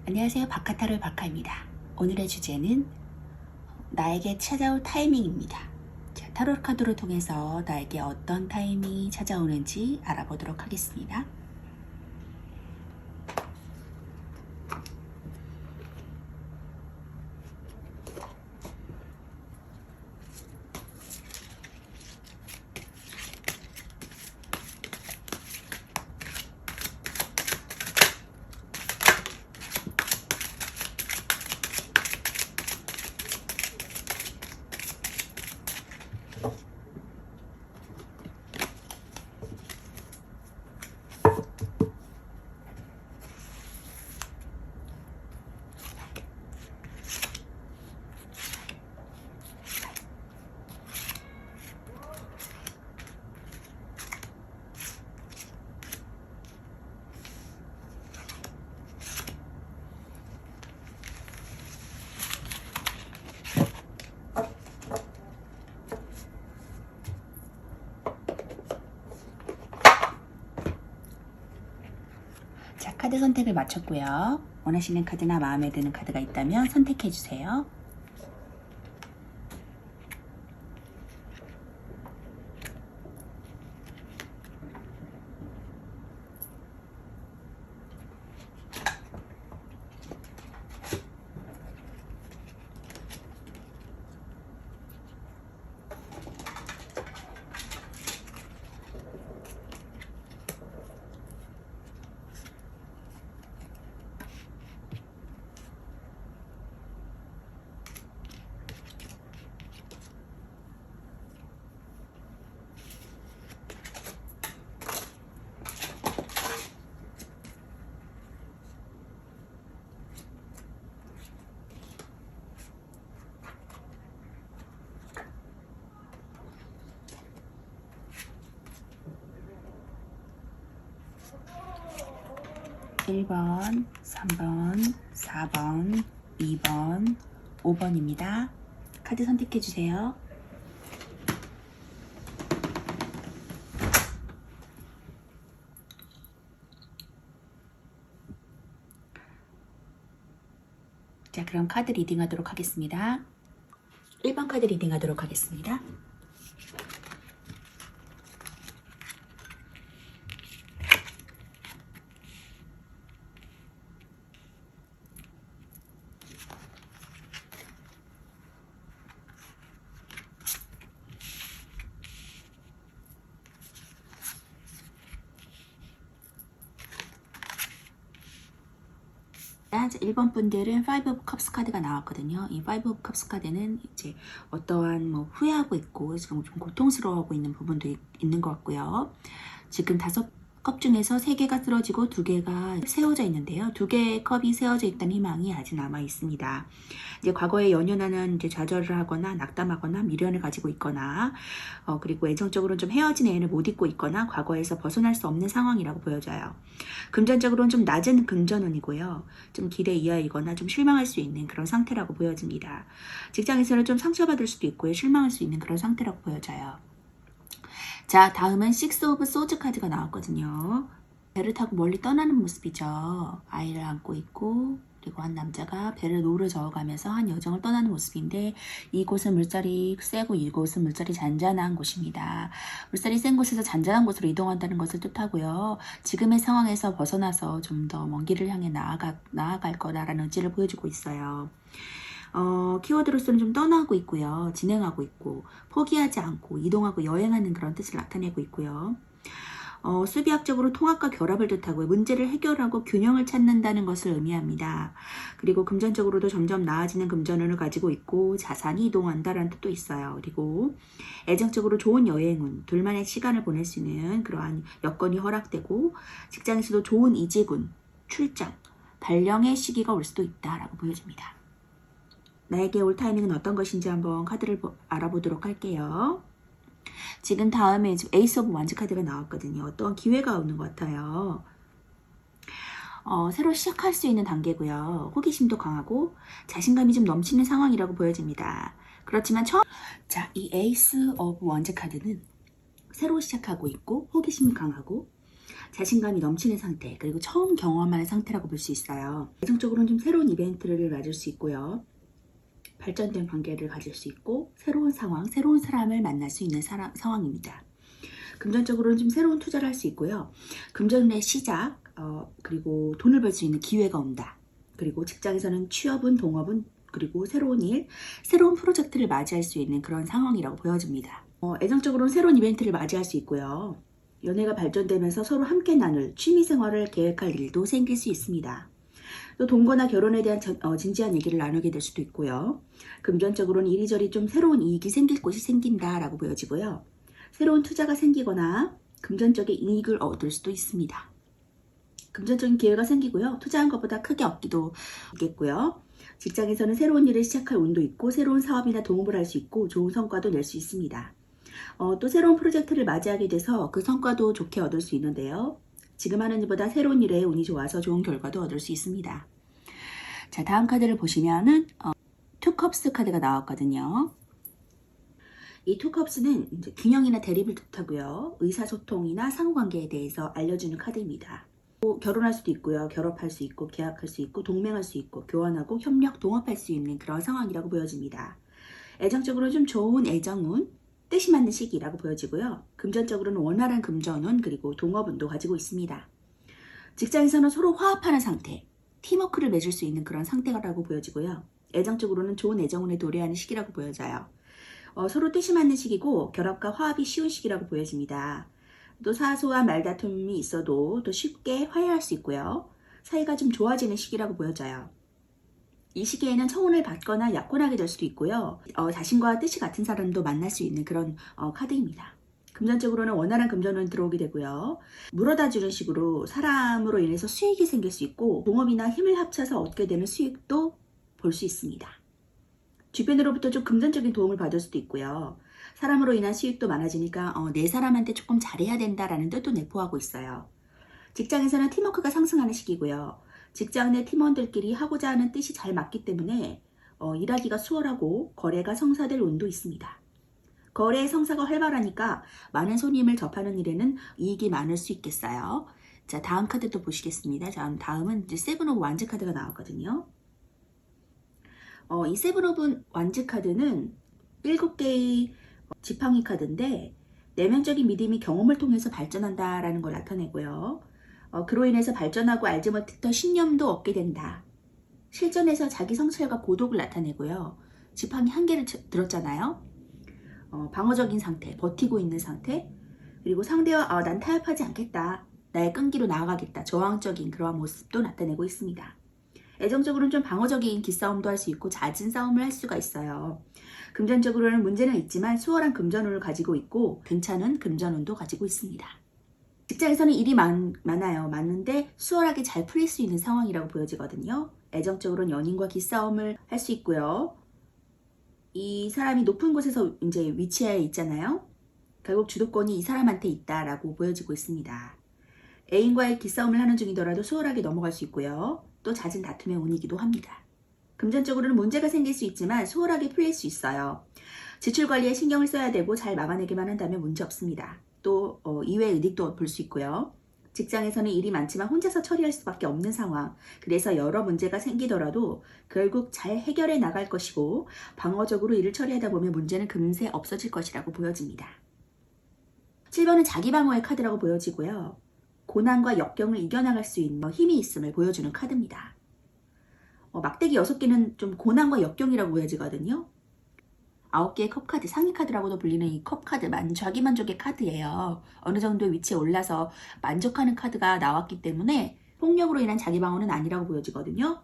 안녕하세요. 바카타로의 바카입니다. 오늘의 주제는 나에게 찾아올 타이밍입니다. 자, 타로 카드를 통해서 나에게 어떤 타이밍이 찾아오는지 알아보도록 하겠습니다. 자, 카드 선택을 마쳤고요. 원하시는 카드나 마음에 드는 카드가 있다면 선택해 주세요. (1번) (3번) (4번) (2번) (5번입니다) 카드 선택해 주세요. 자, 그럼 카드 리딩 하도록 하겠습니다. 1번 카드 리딩 하도록 하겠습니다. 자, 1번 분들은 5 of Cups 카드가 나왔거든요. 이 5 of Cups 카드는 이제 어떠한 후회하고 있고 지금 좀 고통스러워하고 있는 부분도 있는 것 같고요. 지금 5컵 중에서 3개가 쓰러지고 2개가 세워져 있는데요. 2개의 컵이 세워져 있다는 희망이 아직 남아 있습니다. 이제 과거에 연연하는 이제 좌절을 하거나 낙담하거나 미련을 가지고 있거나 그리고 애정적으로는 좀 헤어진 애인을 못 잊고 있거나 과거에서 벗어날 수 없는 상황이라고 보여져요. 금전적으로는 좀 낮은 금전운이고요. 좀 기대 이하이거나 좀 실망할 수 있는 그런 상태라고 보여집니다. 직장에서는 좀 상처받을 수도 있고요. 실망할 수 있는 그런 상태라고 보여져요. 자, 다음은 6 of Swords 카드가 나왔거든요. 배를 타고 멀리 떠나는 모습이죠. 아이를 안고 있고 그리고 한 남자가 배를 노를 저어가면서 한 여정을 떠나는 모습인데 이곳은 물살이 세고 이곳은 물살이 잔잔한 곳입니다. 물살이 센 곳에서 잔잔한 곳으로 이동한다는 것을 뜻하고요. 지금의 상황에서 벗어나서 좀 더 먼 길을 향해 나아갈 거다라는 의지를 보여주고 있어요. 키워드로서는 좀 떠나고 있고요. 진행하고 있고 포기하지 않고 이동하고 여행하는 그런 뜻을 나타내고 있고요. 수비학적으로 통합과 결합을 뜻하고요. 문제를 해결하고 균형을 찾는다는 것을 의미합니다. 그리고 금전적으로도 점점 나아지는 금전운을 가지고 있고 자산이 이동한다라는 뜻도 있어요. 그리고 애정적으로 좋은 여행운, 둘만의 시간을 보낼 수 있는 그러한 여건이 허락되고 직장에서도 좋은 이직운, 출장, 발령의 시기가 올 수도 있다라고 보여집니다. 나에게 올 타이밍은 어떤 것인지 한번 카드를 알아보도록 할게요. 지금 다음에 에이스 오브 완즈 카드가 나왔거든요. 어떤 기회가 오는 것 같아요. 새로 시작할 수 있는 단계고요. 호기심도 강하고 자신감이 좀 넘치는 상황이라고 보여집니다. 그렇지만 이 에이스 오브 원즈 카드는 새로 시작하고 있고 호기심이 강하고 자신감이 넘치는 상태, 그리고 처음 경험하는 상태라고 볼 수 있어요. 애정적으로는 좀 새로운 이벤트를 맞을 수 있고요. 발전된 관계를 가질 수 있고 새로운 상황, 새로운 사람을 만날 수 있는 상황입니다. 금전적으로는 좀 새로운 투자를 할 수 있고요. 금전의 시작, 그리고 돈을 벌 수 있는 기회가 온다. 그리고 직장에서는 취업은, 동업은, 그리고 새로운 일, 새로운 프로젝트를 맞이할 수 있는 그런 상황이라고 보여집니다. 애정적으로는 새로운 이벤트를 맞이할 수 있고요. 연애가 발전되면서 서로 함께 나눌 취미생활을 계획할 일도 생길 수 있습니다. 또 동거나 결혼에 대한 진지한 얘기를 나누게 될 수도 있고요. 금전적으로는 이리저리 좀 새로운 이익이 생길 곳이 생긴다라고 보여지고요. 새로운 투자가 생기거나 금전적인 이익을 얻을 수도 있습니다. 금전적인 기회가 생기고요. 투자한 것보다 크게 얻기도 있겠고요. 직장에서는 새로운 일을 시작할 운도 있고 새로운 사업이나 동업을 할 수 있고 좋은 성과도 낼 수 있습니다. 또 새로운 프로젝트를 맞이하게 돼서 그 성과도 좋게 얻을 수 있는데요. 지금 하는 일보다 새로운 일에 운이 좋아서 좋은 결과도 얻을 수 있습니다. 자, 다음 카드를 보시면은 투컵스 카드가 나왔거든요. 이 투컵스는 이제 균형이나 대립을 뜻하고요. 의사소통이나 상호관계에 대해서 알려주는 카드입니다. 또 결혼할 수도 있고요. 결합할 수 있고 계약할 수 있고 동맹할 수 있고 교환하고 협력, 동업할 수 있는 그런 상황이라고 보여집니다. 애정적으로 좀 좋은 애정운, 뜻이 맞는 시기라고 보여지고요. 금전적으로는 원활한 금전운 그리고 동업운도 가지고 있습니다. 직장에서는 서로 화합하는 상태, 팀워크를 맺을 수 있는 그런 상태라고 보여지고요. 애정적으로는 좋은 애정운에 도래하는 시기라고 보여져요. 서로 뜻이 맞는 시기고 결합과 화합이 쉬운 시기라고 보여집니다. 또 사소한 말다툼이 있어도 또 쉽게 화해할 수 있고요. 사이가 좀 좋아지는 시기라고 보여져요. 이 시기에는 청혼을 받거나 약혼하게 될 수도 있고요. 자신과 뜻이 같은 사람도 만날 수 있는 그런 카드입니다. 금전적으로는 원활한 금전은 들어오게 되고요. 물어다 주는 식으로 사람으로 인해서 수익이 생길 수 있고 동업이나 힘을 합쳐서 얻게 되는 수익도 볼 수 있습니다. 주변으로부터 좀 금전적인 도움을 받을 수도 있고요. 사람으로 인한 수익도 많아지니까 내 사람한테 조금 잘해야 된다라는 뜻도 내포하고 있어요. 직장에서는 팀워크가 상승하는 시기고요. 직장 내 팀원들끼리 하고자 하는 뜻이 잘 맞기 때문에 일하기가 수월하고 거래가 성사될 운도 있습니다. 거래의 성사가 활발하니까 많은 손님을 접하는 일에는 이익이 많을 수 있겠어요. 자, 다음 카드도 보시겠습니다. 다음은 이제 세븐 오브 완즈 카드가 나왔거든요. 이 세븐 오브 완즈 카드는 7개의 지팡이 카드인데 내면적인 믿음이 경험을 통해서 발전한다라는 걸 나타내고요. 그로 인해서 발전하고 알지 못했던 신념도 얻게 된다. 실전에서 자기 성찰과 고독을 나타내고요. 지팡이 한 개를 들었잖아요. 방어적인 상태, 버티고 있는 상태, 그리고 상대와 난 타협하지 않겠다, 나의 끈기로 나아가겠다, 저항적인 그러한 모습도 나타내고 있습니다. 애정적으로는 좀 방어적인 기싸움도 할 수 있고 잦은 싸움을 할 수가 있어요. 금전적으로는 문제는 있지만 수월한 금전운을 가지고 있고 괜찮은 금전운도 가지고 있습니다. 직장에서는 일이 많아요. 많은데 수월하게 잘 풀릴 수 있는 상황이라고 보여지거든요. 애정적으로는 연인과 기싸움을 할 수 있고요. 이 사람이 높은 곳에서 이제 위치해 있잖아요. 결국 주도권이 이 사람한테 있다라고 보여지고 있습니다. 애인과의 기싸움을 하는 중이더라도 수월하게 넘어갈 수 있고요. 또 잦은 다툼의 운이기도 합니다. 금전적으로는 문제가 생길 수 있지만 수월하게 풀릴 수 있어요. 지출 관리에 신경을 써야 되고 잘 막아내기만 한다면 문제 없습니다. 또 이외의 이득도 볼 수 있고요. 직장에서는 일이 많지만 혼자서 처리할 수밖에 없는 상황. 그래서 여러 문제가 생기더라도 결국 잘 해결해 나갈 것이고 방어적으로 일을 처리하다 보면 문제는 금세 없어질 것이라고 보여집니다. 7번은 자기 방어의 카드라고 보여지고요. 고난과 역경을 이겨나갈 수 있는 힘이 있음을 보여주는 카드입니다. 막대기 6개는 좀 고난과 역경이라고 보여지거든요. 9개의 컵카드, 상위 카드라고도 불리는 이 컵카드, 자기 만족의 카드예요. 어느 정도 위치에 올라서 만족하는 카드가 나왔기 때문에 폭력으로 인한 자기 방어는 아니라고 보여지거든요.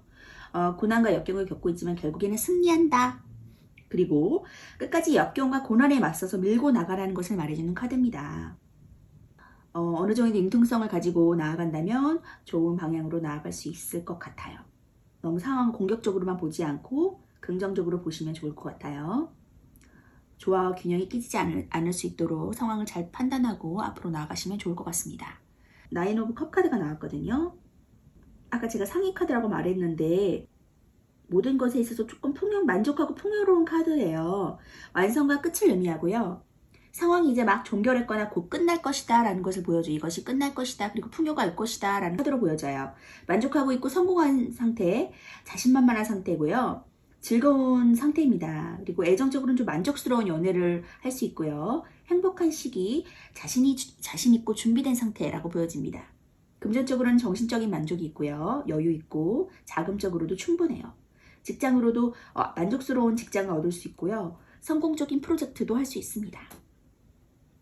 고난과 역경을 겪고 있지만 결국에는 승리한다. 그리고 끝까지 역경과 고난에 맞서서 밀고 나가라는 것을 말해주는 카드입니다. 어느 정도 융통성을 가지고 나아간다면 좋은 방향으로 나아갈 수 있을 것 같아요. 너무 상황을 공격적으로만 보지 않고 긍정적으로 보시면 좋을 것 같아요. 조화와 균형이 깨지지 않을 수 있도록 상황을 잘 판단하고 앞으로 나아가시면 좋을 것 같습니다. 나인 오브 컵 카드가 나왔거든요. 아까 제가 상위 카드라고 말했는데 모든 것에 있어서 조금 만족하고 풍요로운 카드예요. 완성과 끝을 의미하고요. 상황이 이제 막 종결했거나 곧 끝날 것이다 라는 것을 보여줘. 이것이 끝날 것이다. 그리고 풍요가 올 것이다 라는 카드로 보여져요. 만족하고 있고 성공한 상태, 자신만만한 상태고요. 즐거운 상태입니다. 그리고 애정적으로는 좀 만족스러운 연애를 할 수 있고요. 행복한 시기, 자신 있고 준비된 상태라고 보여집니다. 금전적으로는 정신적인 만족이 있고요. 여유 있고 자금적으로도 충분해요. 직장으로도 만족스러운 직장을 얻을 수 있고요. 성공적인 프로젝트도 할 수 있습니다.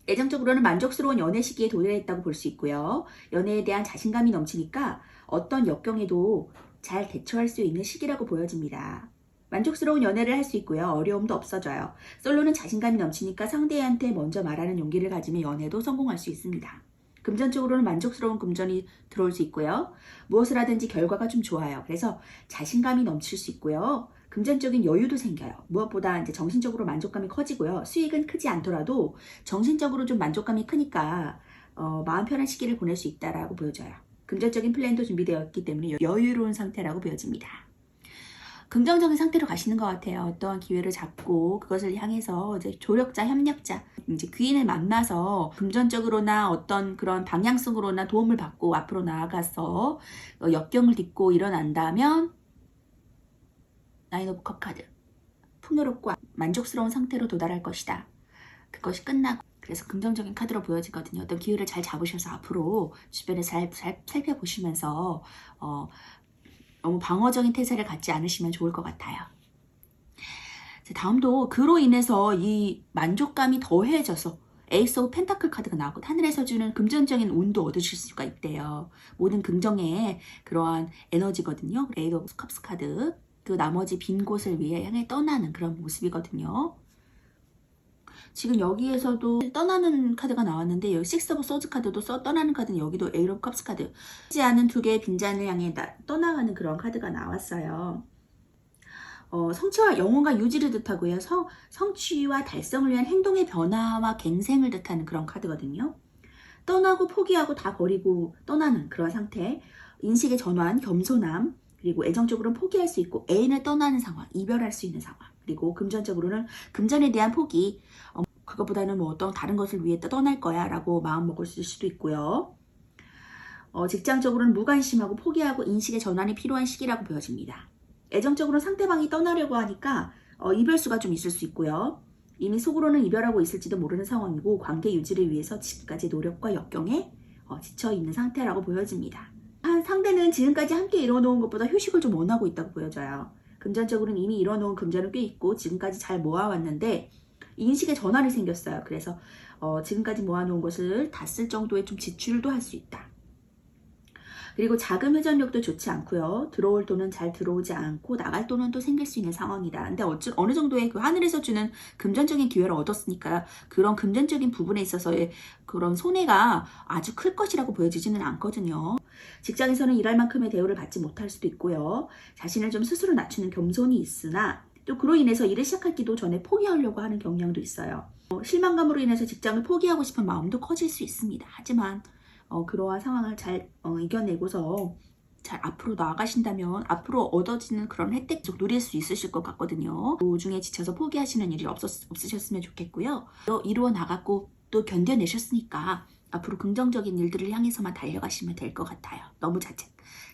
애정적으로는 만족스러운 연애 시기에 도달했다고 볼 수 있고요. 연애에 대한 자신감이 넘치니까 어떤 역경에도 잘 대처할 수 있는 시기라고 보여집니다. 만족스러운 연애를 할 수 있고요. 어려움도 없어져요. 솔로는 자신감이 넘치니까 상대한테 먼저 말하는 용기를 가지면 연애도 성공할 수 있습니다. 금전적으로는 만족스러운 금전이 들어올 수 있고요. 무엇을 하든지 결과가 좀 좋아요. 그래서 자신감이 넘칠 수 있고요. 금전적인 여유도 생겨요. 무엇보다 이제 정신적으로 만족감이 커지고요. 수익은 크지 않더라도 정신적으로 좀 만족감이 크니까 마음 편한 시기를 보낼 수 있다라고 보여져요. 금전적인 플랜도 준비되었기 때문에 여유로운 상태라고 보여집니다. 긍정적인 상태로 가시는 것 같아요. 어떠한 기회를 잡고 그것을 향해서 이제 조력자, 협력자, 이제 귀인을 만나서 금전적으로나 어떤 그런 방향성으로나 도움을 받고 앞으로 나아가서 역경을 딛고 일어난다면 나인 오브 컵 카드. 풍요롭고 만족스러운 상태로 도달할 것이다. 그것이 끝나고 그래서 긍정적인 카드로 보여지거든요. 어떤 기회를 잘 잡으셔서 앞으로 주변을 잘 살펴보시면서 너무 방어적인 태세를 갖지 않으시면 좋을 것 같아요. 다음도 그로 인해서 이 만족감이 더해져서 에이스 오브 펜타클 카드가 나오고 하늘에서 주는 금전적인 운도 얻으실 수가 있대요. 모든 긍정의 그러한 에너지거든요. 에이스 오브 컵스 카드. 그 나머지 빈 곳을 위해 향해 떠나는 그런 모습이거든요. 지금 여기에서도 떠나는 카드가 나왔는데 여기 식스 오브 소즈 카드도 떠나는 카드는 여기도 에이스 오브 컵스 카드. 하지 않은 두 개의 빈잔을 향해 떠나가는 그런 카드가 나왔어요. 성취와 영혼과 유지를 뜻하고요. 성취와 달성을 위한 행동의 변화와 갱생을 뜻하는 그런 카드거든요. 떠나고 포기하고 다 버리고 떠나는 그런 상태. 인식의 전환, 겸손함, 그리고 애정적으로는 포기할 수 있고 애인을 떠나는 상황, 이별할 수 있는 상황. 그리고 금전적으로는 금전에 대한 포기, 그것보다는 뭐 어떤 다른 것을 위해 떠날 거야 라고 마음 먹을 수도 있고요. 직장적으로는 무관심하고 포기하고 인식의 전환이 필요한 시기라고 보여집니다. 애정적으로는 상대방이 떠나려고 하니까 이별수가 좀 있을 수 있고요. 이미 속으로는 이별하고 있을지도 모르는 상황이고 관계 유지를 위해서 지금까지 노력과 역경에 지쳐있는 상태라고 보여집니다. 상대는 지금까지 함께 이뤄놓은 것보다 휴식을 좀 원하고 있다고 보여져요. 금전적으로는 이미 이뤄놓은 금전은 꽤 있고 지금까지 잘 모아왔는데 인식의 전환이 생겼어요. 그래서 지금까지 모아놓은 것을 다 쓸 정도의 좀 지출도 할 수 있다. 그리고 자금 회전력도 좋지 않고요. 들어올 돈은 잘 들어오지 않고 나갈 돈은 또 생길 수 있는 상황이다. 근데 어느 정도의 그 하늘에서 주는 금전적인 기회를 얻었으니까 그런 금전적인 부분에 있어서의 그런 손해가 아주 클 것이라고 보여지지는 않거든요. 직장에서는 일할 만큼의 대우를 받지 못할 수도 있고요. 자신을 좀 스스로 낮추는 겸손이 있으나 또 그로 인해서 일을 시작하기도 전에 포기하려고 하는 경향도 있어요. 실망감으로 인해서 직장을 포기하고 싶은 마음도 커질 수 있습니다. 하지만 그러한 상황을 잘 이겨내고서 잘 앞으로 나아가신다면 앞으로 얻어지는 그런 혜택 좀 누릴 수 있으실 것 같거든요. 도중에 지쳐서 포기하시는 일이 없으셨으면 좋겠고요. 이루어 나갔고 또 견뎌내셨으니까 앞으로 긍정적인 일들을 향해서만 달려가시면 될 것 같아요. 너무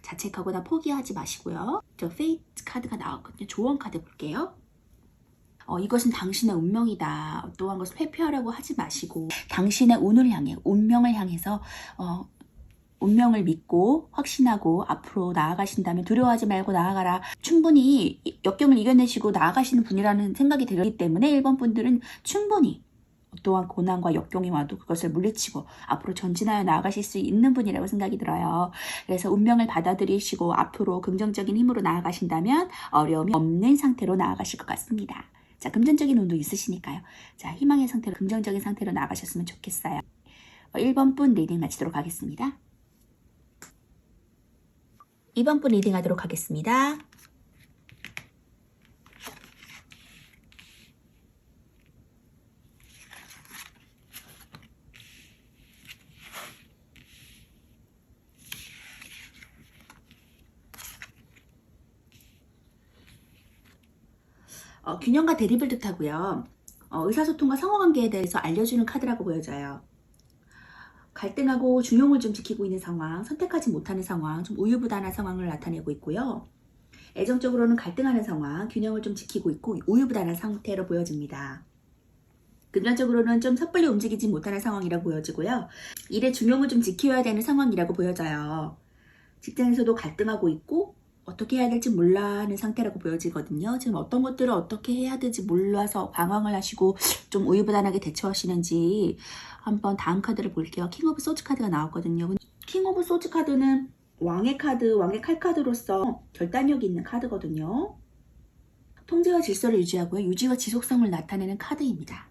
자책하거나 포기하지 마시고요. 저 페이트 카드가 나왔거든요. 조언 카드 볼게요. 이것은 당신의 운명이다. 어떠한 것을 회피하려고 하지 마시고 당신의 운을 향해, 운명을 향해서 운명을 믿고 확신하고 앞으로 나아가신다면 두려워하지 말고 나아가라. 충분히 역경을 이겨내시고 나아가시는 분이라는 생각이 들기 때문에 1번 분들은 충분히 또한 고난과 역경이 와도 그것을 물리치고 앞으로 전진하여 나아가실 수 있는 분이라고 생각이 들어요. 그래서 운명을 받아들이시고 앞으로 긍정적인 힘으로 나아가신다면 어려움이 없는 상태로 나아가실 것 같습니다. 자, 금전적인 운도 있으시니까요. 자, 희망의 상태로 긍정적인 상태로 나아가셨으면 좋겠어요. 1번 분 리딩 마치도록 하겠습니다. 2번 분 리딩 하도록 하겠습니다. 균형과 대립을 뜻하고요. 의사소통과 상호관계에 대해서 알려주는 카드라고 보여져요. 갈등하고 중용을 좀 지키고 있는 상황, 선택하지 못하는 상황, 좀 우유부단한 상황을 나타내고 있고요. 애정적으로는 갈등하는 상황, 균형을 좀 지키고 있고 우유부단한 상태로 보여집니다. 금전적으로는 좀 섣불리 움직이지 못하는 상황이라고 보여지고요. 일의 중용을 좀 지켜야 되는 상황이라고 보여져요. 직장에서도 갈등하고 있고 어떻게 해야 될지 몰라 하는 상태라고 보여지거든요. 지금 어떤 것들을 어떻게 해야 될지 몰라서 방황을 하시고 좀 우유부단하게 대처하시는지 한번 다음 카드를 볼게요. 킹 오브 소즈 카드가 나왔거든요. 킹 오브 소즈 카드는 왕의 카드, 왕의 칼카드로서 결단력이 있는 카드거든요. 통제와 질서를 유지하고요. 유지와 지속성을 나타내는 카드입니다.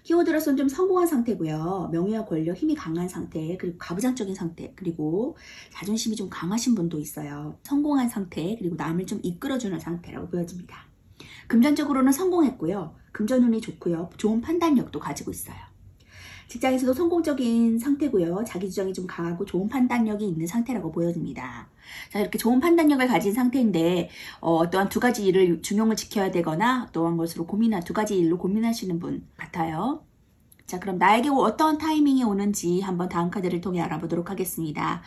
키워드로서는 좀 성공한 상태고요. 명예와 권력, 힘이 강한 상태, 그리고 가부장적인 상태, 그리고 자존심이 좀 강하신 분도 있어요. 성공한 상태, 그리고 남을 좀 이끌어주는 상태라고 보여집니다. 금전적으로는 성공했고요. 금전운이 좋고요. 좋은 판단력도 가지고 있어요. 직장에서도 성공적인 상태고요. 자기 주장이 좀 강하고 좋은 판단력이 있는 상태라고 보여집니다. 자, 이렇게 좋은 판단력을 가진 상태인데 어떠한 두 가지 일을 중용을 지켜야 되거나 어떠한 것으로 두 가지 일로 고민하시는 분 같아요. 자, 그럼 나에게 어떤 타이밍이 오는지 한번 다음 카드를 통해 알아보도록 하겠습니다.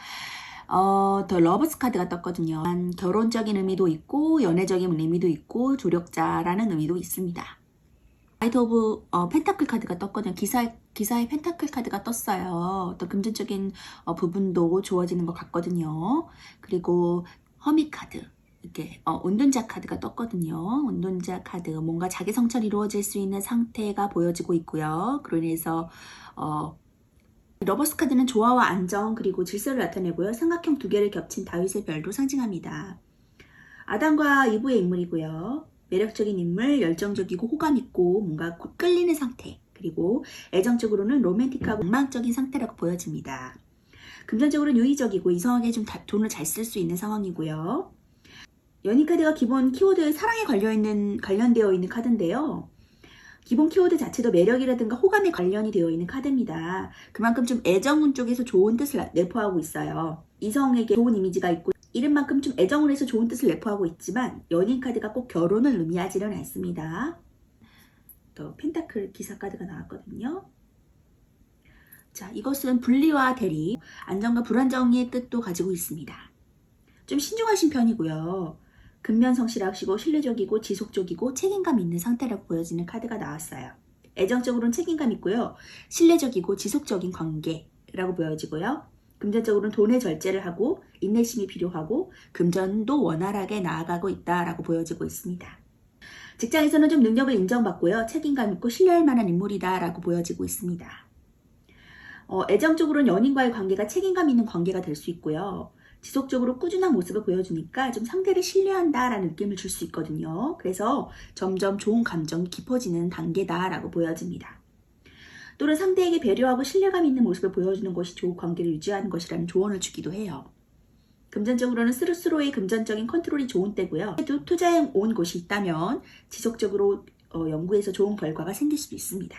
더 러버스 카드가 떴거든요. 결혼적인 의미도 있고 연애적인 의미도 있고 조력자라는 의미도 있습니다. 나이트 오브 펜타클 카드가 떴거든요. 기사의 펜타클 카드가 떴어요. 어떤 금전적인 부분도 좋아지는 것 같거든요. 그리고 허밋 카드, 이렇게 운둔자 카드가 떴거든요. 운둔자 카드, 뭔가 자기 성찰이 이루어질 수 있는 상태가 보여지고 있고요. 그로 인해서 러버스 카드는 조화와 안정 그리고 질서를 나타내고요. 삼각형 두 개를 겹친 다윗의 별도 상징합니다. 아담과 이브의 인물이고요. 매력적인 인물, 열정적이고 호감 있고 뭔가 끌리는 상태, 그리고 애정적으로는 로맨틱하고 낭만적인 상태라고 보여집니다. 금전적으로는 유의적이고 이성에게 좀 돈을 잘 쓸 수 있는 상황이고요. 연인 카드가 기본 키워드에 사랑에 관련되어 있는 카드인데요. 기본 키워드 자체도 매력이라든가 호감에 관련이 되어 있는 카드입니다. 그만큼 좀 애정운 쪽에서 좋은 뜻을 내포하고 있어요. 이성에게 좋은 이미지가 있고 이름만큼 좀 애정을 해서 좋은 뜻을 내포하고 있지만 연인 카드가 꼭 결혼을 의미하지는 않습니다. 또 펜타클 기사 카드가 나왔거든요. 자, 이것은 분리와 대리, 안정과 불안정의 뜻도 가지고 있습니다. 좀 신중하신 편이고요. 근면성실하시고 신뢰적이고 지속적이고 책임감 있는 상태라고 보여지는 카드가 나왔어요. 애정적으로는 책임감 있고요. 신뢰적이고 지속적인 관계라고 보여지고요. 금전적으로는 돈의 절제를 하고 인내심이 필요하고 금전도 원활하게 나아가고 있다라고 보여지고 있습니다. 직장에서는 좀 능력을 인정받고요. 책임감 있고 신뢰할 만한 인물이다라고 보여지고 있습니다. 애정적으로는 연인과의 관계가 책임감 있는 관계가 될 수 있고요. 지속적으로 꾸준한 모습을 보여주니까 좀 상대를 신뢰한다라는 느낌을 줄 수 있거든요. 그래서 점점 좋은 감정이 깊어지는 단계다라고 보여집니다. 또는 상대에게 배려하고 신뢰감 있는 모습을 보여주는 것이 좋은 관계를 유지하는 것이라는 조언을 주기도 해요. 금전적으로는 스스로의 금전적인 컨트롤이 좋은 때고요. 또 투자해 온 곳이 있다면 지속적으로 연구해서 좋은 결과가 생길 수도 있습니다.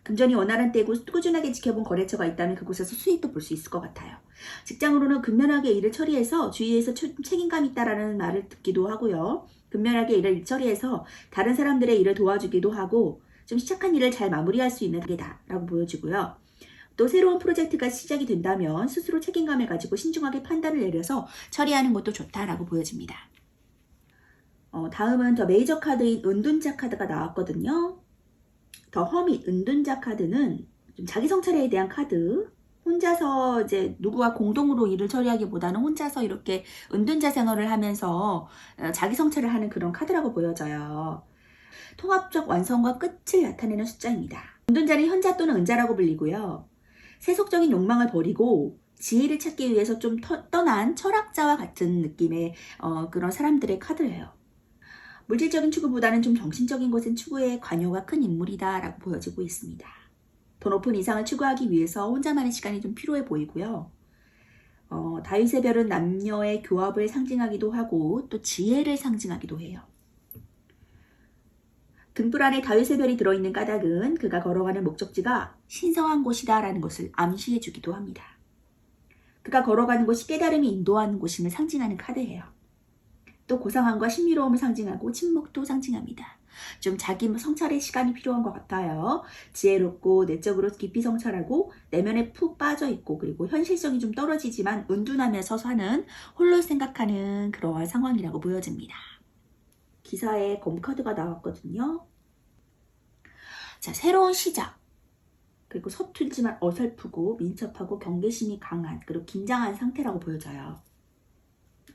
금전이 원활한 때고 꾸준하게 지켜본 거래처가 있다면 그곳에서 수익도 볼 수 있을 것 같아요. 직장으로는 근면하게 일을 처리해서 주위에서 책임감 있다라는 말을 듣기도 하고요. 근면하게 일을 처리해서 다른 사람들의 일을 도와주기도 하고 좀 시작한 일을 잘 마무리할 수 있는 단계다라고 보여지고요. 또 새로운 프로젝트가 시작이 된다면 스스로 책임감을 가지고 신중하게 판단을 내려서 처리하는 것도 좋다라고 보여집니다. 다음은 더 메이저 카드인 은둔자 카드가 나왔거든요. 더 허밋 은둔자 카드는 좀 자기 성찰에 대한 카드. 혼자서 이제 누구와 공동으로 일을 처리하기보다는 혼자서 이렇게 은둔자 생활을 하면서 자기 성찰을 하는 그런 카드라고 보여져요. 통합적 완성과 끝을 나타내는 숫자입니다. 은둔자는 현자 또는 은자라고 불리고요. 세속적인 욕망을 버리고 지혜를 찾기 위해서 좀 떠난 철학자와 같은 느낌의 그런 사람들의 카드예요. 물질적인 추구보다는 좀 정신적인 것엔 추구에 관여가 큰 인물이다 라고 보여지고 있습니다. 더 높은 이상을 추구하기 위해서 혼자만의 시간이 좀 필요해 보이고요. 다윗의 별은 남녀의 교합을 상징하기도 하고 또 지혜를 상징하기도 해요. 등불 안에 다윗의 별이 들어있는 까닭은 그가 걸어가는 목적지가 신성한 곳이다 라는 것을 암시해 주기도 합니다. 그가 걸어가는 곳이 깨달음이 인도하는 곳임을 상징하는 카드예요. 또 고상함과 신비로움을 상징하고 침묵도 상징합니다. 좀 자기 성찰의 시간이 필요한 것 같아요. 지혜롭고 내적으로 깊이 성찰하고 내면에 푹 빠져있고 그리고 현실성이 좀 떨어지지만 은둔하면서 사는 홀로 생각하는 그러한 상황이라고 보여집니다. 기사에 검카드가 나왔거든요. 자, 새로운 시작. 그리고 서툴지만 어설프고 민첩하고 경계심이 강한 그리고 긴장한 상태라고 보여져요.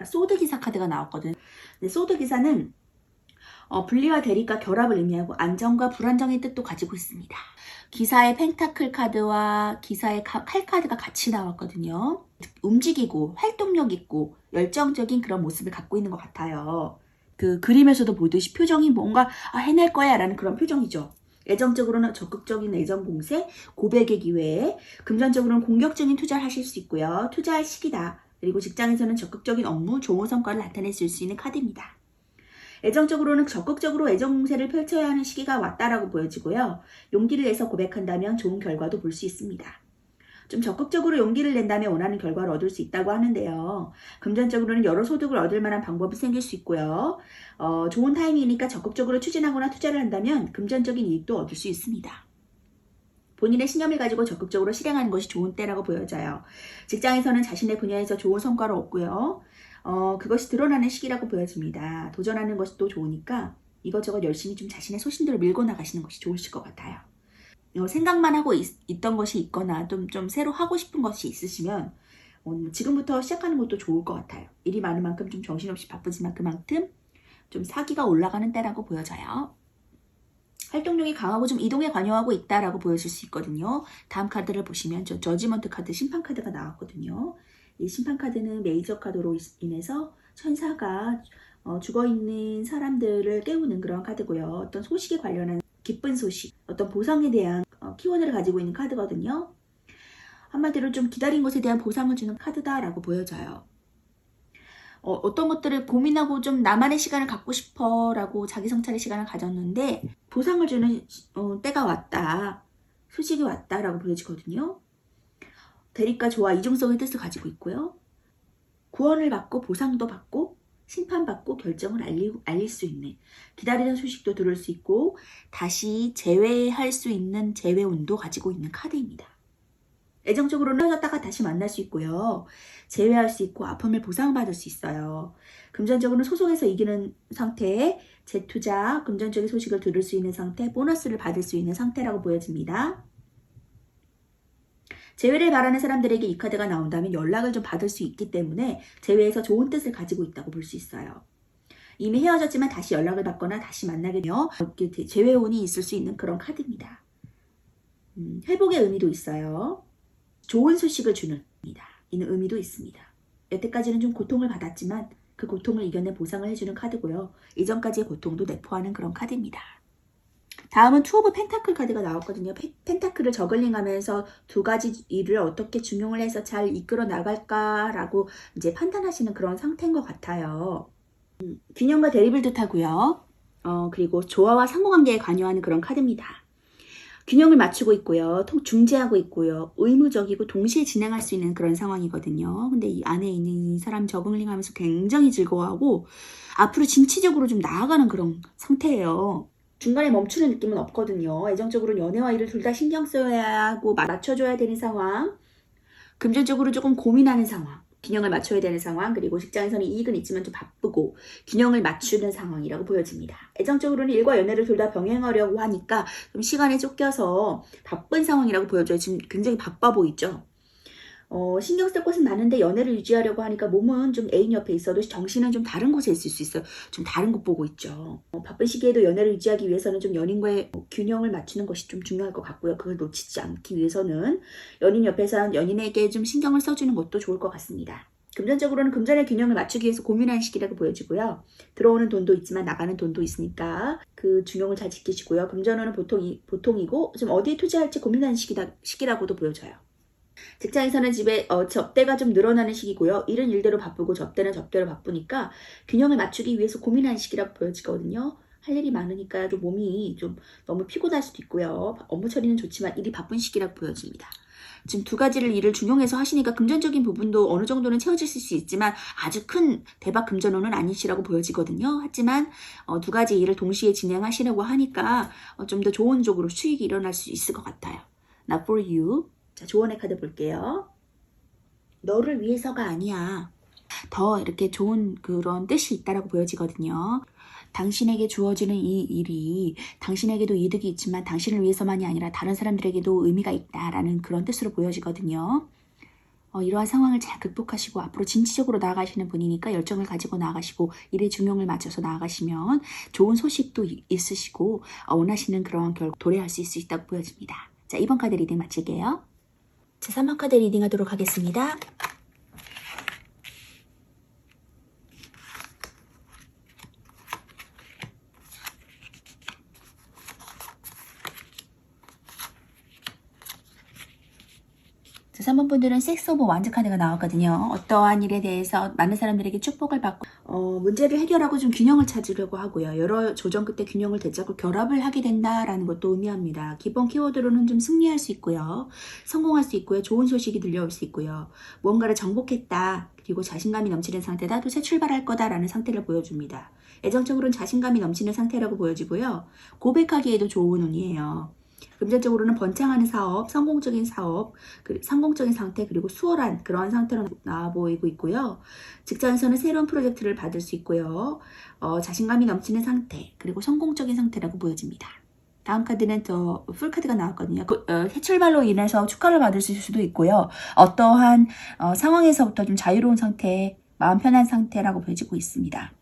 소드 기사 카드가 나왔거든요. 근데 소드 기사는 분리와 대립과 결합을 의미하고 안정과 불안정의 뜻도 가지고 있습니다. 기사의 펜타클 카드와 기사의 칼 카드가 같이 나왔거든요. 움직이고 활동력 있고 열정적인 그런 모습을 갖고 있는 것 같아요. 그 그림에서도 보듯이 표정이 뭔가 해낼 거야 라는 그런 표정이죠. 애정적으로는 적극적인 애정 공세, 고백의 기회에, 금전적으로는 공격적인 투자를 하실 수 있고요. 투자할 시기다. 그리고 직장에서는 적극적인 업무, 좋은 성과를 나타낼 수 있는 카드입니다. 애정적으로는 적극적으로 애정 공세를 펼쳐야 하는 시기가 왔다라고 보여지고요. 용기를 내서 고백한다면 좋은 결과도 볼 수 있습니다. 좀 적극적으로 용기를 낸다면 원하는 결과를 얻을 수 있다고 하는데요. 금전적으로는 여러 소득을 얻을 만한 방법이 생길 수 있고요. 좋은 타이밍이니까 적극적으로 추진하거나 투자를 한다면 금전적인 이익도 얻을 수 있습니다. 본인의 신념을 가지고 적극적으로 실행하는 것이 좋은 때라고 보여져요. 직장에서는 자신의 분야에서 좋은 성과를 얻고요. 그것이 드러나는 시기라고 보여집니다. 도전하는 것이 또 좋으니까 이것저것 열심히 좀 자신의 소신대로 밀고 나가시는 것이 좋으실 것 같아요. 생각만 하고 있던 것이 있거나 좀 새로 하고 싶은 것이 있으시면 지금부터 시작하는 것도 좋을 것 같아요. 일이 많은 만큼 좀 정신없이 바쁘지만 그만큼 좀 사기가 올라가는 때라고 보여져요. 활동력이 강하고 좀 이동에 관여하고 있다라고 보여질 수 있거든요. 다음 카드를 보시면 저지먼트 카드, 심판 카드가 나왔거든요. 이 심판 카드는 메이저 카드로 인해서 천사가 죽어있는 사람들을 깨우는 그런 카드고요. 어떤 소식에 관련한 기쁜 소식, 어떤 보상에 대한 키워드를 가지고 있는 카드거든요. 한마디로 좀 기다린 것에 대한 보상을 주는 카드다라고 보여져요. 어떤 것들을 고민하고 좀 나만의 시간을 갖고 싶어 라고 자기 성찰의 시간을 가졌는데 보상을 주는 때가 왔다, 소식이 왔다 라고 보여지거든요. 대립과 조화, 이중성의 뜻을 가지고 있고요. 구원을 받고 보상도 받고 심판받고 결정을 알릴 수 있는, 기다리는 소식도 들을 수 있고 다시 재회할 수 있는 재회운도 가지고 있는 카드입니다. 애정적으로는 헤어졌다가 다시 만날 수 있고요. 재회할 수 있고 아픔을 보상받을 수 있어요. 금전적으로는 소송에서 이기는 상태에 재투자, 금전적인 소식을 들을 수 있는 상태, 보너스를 받을 수 있는 상태라고 보여집니다. 재회를 바라는 사람들에게 이 카드가 나온다면 연락을 좀 받을 수 있기 때문에 재회에서 좋은 뜻을 가지고 있다고 볼 수 있어요. 이미 헤어졌지만 다시 연락을 받거나 다시 만나게 되며 재회운이 있을 수 있는 그런 카드입니다. 회복의 의미도 있어요. 좋은 소식을 주는 이는 의미도 있습니다. 여태까지는 좀 고통을 받았지만 그 고통을 이겨내 보상을 해주는 카드고요. 이전까지의 고통도 내포하는 그런 카드입니다. 다음은 투 오브 펜타클 카드가 나왔거든요. 펜타클을 저글링하면서 두 가지 일을 어떻게 중용을 해서 잘 이끌어 나갈까라고 이제 판단하시는 그런 상태인 것 같아요. 균형과 대립을 뜻하고요. 그리고 조화와 상호관계에 관여하는 그런 카드입니다. 균형을 맞추고 있고요. 중재하고 있고요. 의무적이고 동시에 진행할 수 있는 그런 상황이거든요. 근데 이 안에 있는 이 사람 저글링하면서 굉장히 즐거워하고 앞으로 진취적으로 좀 나아가는 그런 상태예요. 중간에 멈추는 느낌은 없거든요. 애정적으로는 연애와 일을 둘 다 신경 써야 하고 맞춰줘야 되는 상황, 금전적으로 조금 고민하는 상황, 균형을 맞춰야 되는 상황, 그리고 직장에서는 이익은 있지만 좀 바쁘고 균형을 맞추는 상황이라고 보여집니다. 애정적으로는 일과 연애를 둘 다 병행하려고 하니까 좀 시간에 쫓겨서 바쁜 상황이라고 보여져요. 지금 굉장히 바빠 보이죠? 신경 쓸 것은 많은데 연애를 유지하려고 하니까 몸은 좀 애인 옆에 있어도 정신은 좀 다른 곳에 있을 수 있어요. 좀 다른 곳 보고 있죠. 바쁜 시기에도 연애를 유지하기 위해서는 좀 연인과의 균형을 맞추는 것이 좀 중요할 것 같고요. 그걸 놓치지 않기 위해서는 연인 옆에서 연인에게 좀 신경을 써주는 것도 좋을 것 같습니다. 금전적으로는 금전의 균형을 맞추기 위해서 고민하는 시기라고 보여지고요. 들어오는 돈도 있지만 나가는 돈도 있으니까 그 균형을 잘 지키시고요. 금전은 보통이고 좀 어디에 투자할지 고민하는 시기라고도 보여져요. 직장에서는 접대가 좀 늘어나는 시기고요. 일은 일대로 바쁘고 접대는 접대로 바쁘니까 균형을 맞추기 위해서 고민하는 시기라고 보여지거든요. 할 일이 많으니까 좀 몸이 좀 너무 피곤할 수도 있고요. 업무 처리는 좋지만 일이 바쁜 시기라고 보여집니다. 지금 두 가지를 일을 중용해서 하시니까 금전적인 부분도 어느 정도는 채워지실 수 있지만 아주 큰 대박 금전운은 아니시라고 보여지거든요. 하지만 두 가지 일을 동시에 진행하시려고 하니까 좀 더 좋은 쪽으로 수익이 일어날 수 있을 것 같아요. Not for you. 자, 조언의 카드 볼게요. 너를 위해서가 아니야. 더 이렇게 좋은 그런 뜻이 있다라고 보여지거든요. 당신에게 주어지는 이 일이 당신에게도 이득이 있지만 당신을 위해서만이 아니라 다른 사람들에게도 의미가 있다라는 그런 뜻으로 보여지거든요. 이러한 상황을 잘 극복하시고 앞으로 진취적으로 나아가시는 분이니까 열정을 가지고 나아가시고 일의 중용을 맞춰서 나아가시면 좋은 소식도 있으시고 원하시는 그런 결과 도래할 수 있다고 보여집니다. 자, 이번 카드 리딩 마칠게요. 자, 3번 카드 리딩 하도록 하겠습니다. 자, 3번 분들은 섹스 오브 완즈 카드가 나왔거든요. 어떠한 일에 대해서 많은 사람들에게 축복을 받고 문제를 해결하고 좀 균형을 찾으려고 하고요. 여러 조정 끝에 균형을 되찾고 결합을 하게 된다라는 것도 의미합니다. 기본 키워드로는 좀 승리할 수 있고요. 성공할 수 있고요. 좋은 소식이 들려올 수 있고요. 무언가를 정복했다. 그리고 자신감이 넘치는 상태다. 또 새 출발할 거다라는 상태를 보여줍니다. 애정적으로는 자신감이 넘치는 상태라고 보여지고요. 고백하기에도 좋은 운이에요. 금전적으로는 번창하는 사업, 성공적인 사업, 성공적인 상태, 그리고 수월한 그런 상태로 나와 보이고 있고요. 직장에서는 새로운 프로젝트를 받을 수 있고요. 자신감이 넘치는 상태, 그리고 성공적인 상태라고 보여집니다. 다음 카드는 더 풀카드가 나왔거든요. 새 출발로 인해서 축하를 받을 수도 있고요. 어떠한 상황에서부터 좀 자유로운 상태, 마음 편한 상태라고 보여지고 있습니다.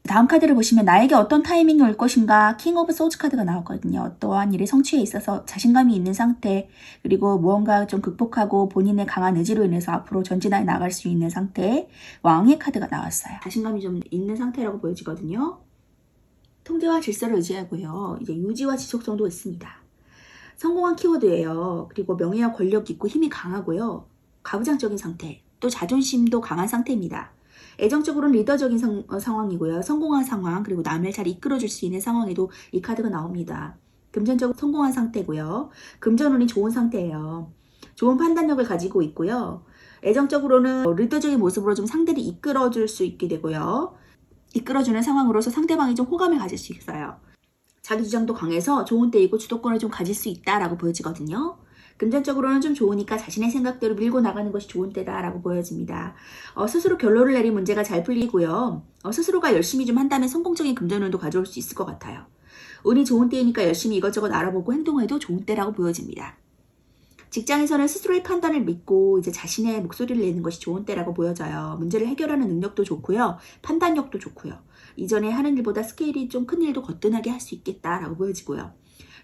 다음 카드를 보시면 나에게 어떤 타이밍이 올 것인가 킹 오브 소즈 카드가 나왔거든요. 어떠한 일의 성취에 있어서 자신감이 있는 상태, 그리고 무언가 좀 극복하고 본인의 강한 의지로 인해서 앞으로 전진해 나갈 수 있는 상태, 왕의 카드가 나왔어요. 자신감이 좀 있는 상태라고 보여지거든요. 통제와 질서를 의지하고요. 이제 유지와 지속성도 있습니다. 성공한 키워드예요. 그리고 명예와 권력이 있고 힘이 강하고요. 가부장적인 상태, 또 자존심도 강한 상태입니다. 애정적으로는 리더적인 상황이고요. 성공한 상황, 그리고 남을 잘 이끌어줄 수 있는 상황에도 이 카드가 나옵니다. 금전적으로 성공한 상태고요. 금전운이 좋은 상태예요. 좋은 판단력을 가지고 있고요. 애정적으로는 리더적인 모습으로 좀 상대를 이끌어줄 수 있게 되고요. 이끌어주는 상황으로서 상대방이 좀 호감을 가질 수 있어요. 자기 주장도 강해서 좋은 때이고 주도권을 좀 가질 수 있다라고 보여지거든요. 금전적으로는 좀 좋으니까 자신의 생각대로 밀고 나가는 것이 좋은 때다라고 보여집니다. 스스로 결론을 내린 문제가 잘 풀리고요. 스스로가 열심히 좀 한다면 성공적인 금전운도 가져올 수 있을 것 같아요. 운이 좋은 때이니까 열심히 이것저것 알아보고 행동해도 좋은 때라고 보여집니다. 직장에서는 스스로의 판단을 믿고 이제 자신의 목소리를 내는 것이 좋은 때라고 보여져요. 문제를 해결하는 능력도 좋고요. 판단력도 좋고요. 이전에 하는 일보다 스케일이 좀 큰 일도 거뜬하게 할 수 있겠다라고 보여지고요.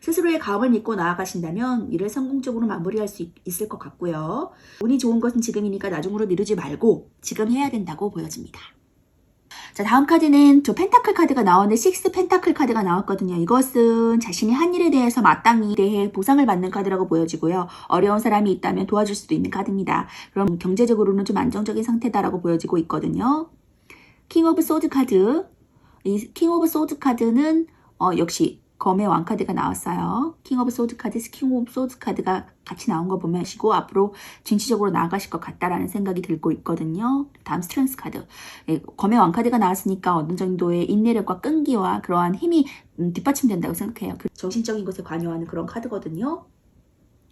스스로의 가업을 믿고 나아가신다면 일을 성공적으로 마무리할 수 있을 것 같고요. 운이 좋은 것은 지금이니까 나중으로 미루지 말고 지금 해야 된다고 보여집니다. 자, 다음 카드는 저 펜타클 카드가 나오는데 식스 펜타클 카드가 나왔거든요. 이것은 자신이 한 일에 대해서 마땅히 대해 보상을 받는 카드라고 보여지고요. 어려운 사람이 있다면 도와줄 수도 있는 카드입니다. 그럼 경제적으로는 좀 안정적인 상태다라고 보여지고 있거든요. 킹 오브 소드 카드. 이 킹 오브 소드 카드는 역시 검의 왕 카드가 나왔어요. 킹 오브 소드 카드, 킹 오브 소드 카드가 같이 나온 거 보시고 앞으로 진취적으로 나아가실 것 같다라는 생각이 들고 있거든요. 다음 스트렝스 카드. 검의 왕 카드가 나왔으니까 어느 정도의 인내력과 끈기와 그러한 힘이 뒷받침된다고 생각해요. 정신적인 것에 관여하는 그런 카드거든요.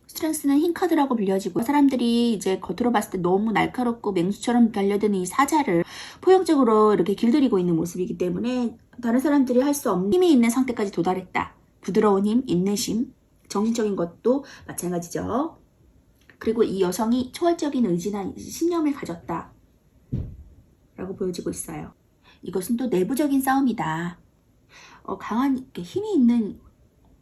스트렝스는 흰 카드라고 불려지고 사람들이 이제 겉으로 봤을 때 너무 날카롭고 맹수처럼 달려드는 이 사자를 포용적으로 이렇게 길들이고 있는 모습이기 때문에 다른 사람들이 할 수 없는 힘이 있는 상태까지 도달했다. 부드러운 힘, 인내심, 정신적인 것도 마찬가지죠. 그리고 이 여성이 초월적인 의지나 신념을 가졌다 라고 보여지고 있어요. 이것은 또 내부적인 싸움이다. 강한 힘이 있는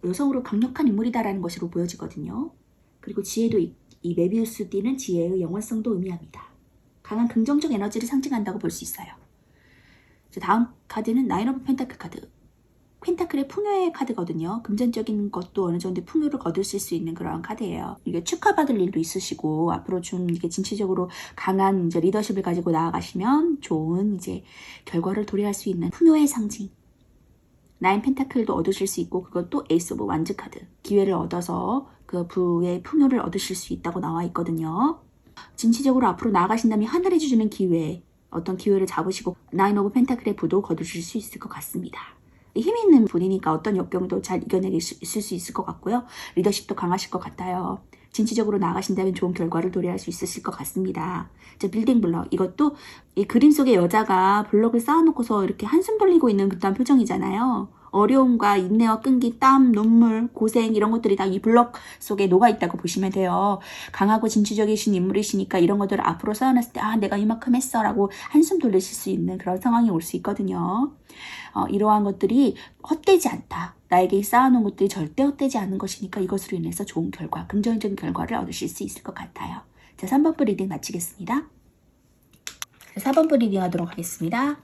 여성으로 강력한 인물이다라는 것으로 보여지거든요. 그리고 지혜도 이 메비우스 띠는 지혜의 영원성도 의미합니다. 강한 긍정적 에너지를 상징한다고 볼 수 있어요. 자, 다음 카드는 나인 오브 펜타클 카드. 펜타클의 풍요의 카드거든요. 금전적인 것도 어느 정도 풍요를 거두실 수 있는 그런 카드예요. 이게 축하받을 일도 있으시고 앞으로 좀 이게 진취적으로 강한 이제 리더십을 가지고 나아가시면 좋은 이제 결과를 도래할 수 있는 풍요의 상징. 나인 펜타클도 얻으실 수 있고 그것도 에이스 오브 완즈 카드. 기회를 얻어서 그 부의 풍요를 얻으실 수 있다고 나와 있거든요. 진취적으로 앞으로 나아가신다면 하늘이 주시는 기회, 어떤 기회를 잡으시고 나인 오브 펜타클의 부도 거두실 수 있을 것 같습니다. 힘이 있는 분이니까 어떤 역경도 잘 이겨내실 수 있을 것 같고요. 리더십도 강하실 것 같아요. 진취적으로 나아가신다면 좋은 결과를 도래할 수 있으실 것 같습니다. 자, 빌딩 블럭. 이것도 이 그림 속의 여자가 블럭을 쌓아놓고서 이렇게 한숨 돌리고 있는 그딴 표정이잖아요. 어려움과 인내와 끈기, 땀, 눈물, 고생 이런 것들이 다 이 블럭 속에 녹아있다고 보시면 돼요. 강하고 진취적이신 인물이시니까 이런 것들을 앞으로 쌓아놨을 때 내가 이만큼 했어 라고 한숨 돌리실 수 있는 그런 상황이 올 수 있거든요. 이러한 것들이 헛되지 않다. 나에게 쌓아놓은 것들이 절대 헛되지 않은 것이니까 이것으로 인해서 좋은 결과, 긍정적인 결과를 얻으실 수 있을 것 같아요. 자, 3번부 리딩 마치겠습니다. 자, 4번부 리딩 하도록 하겠습니다.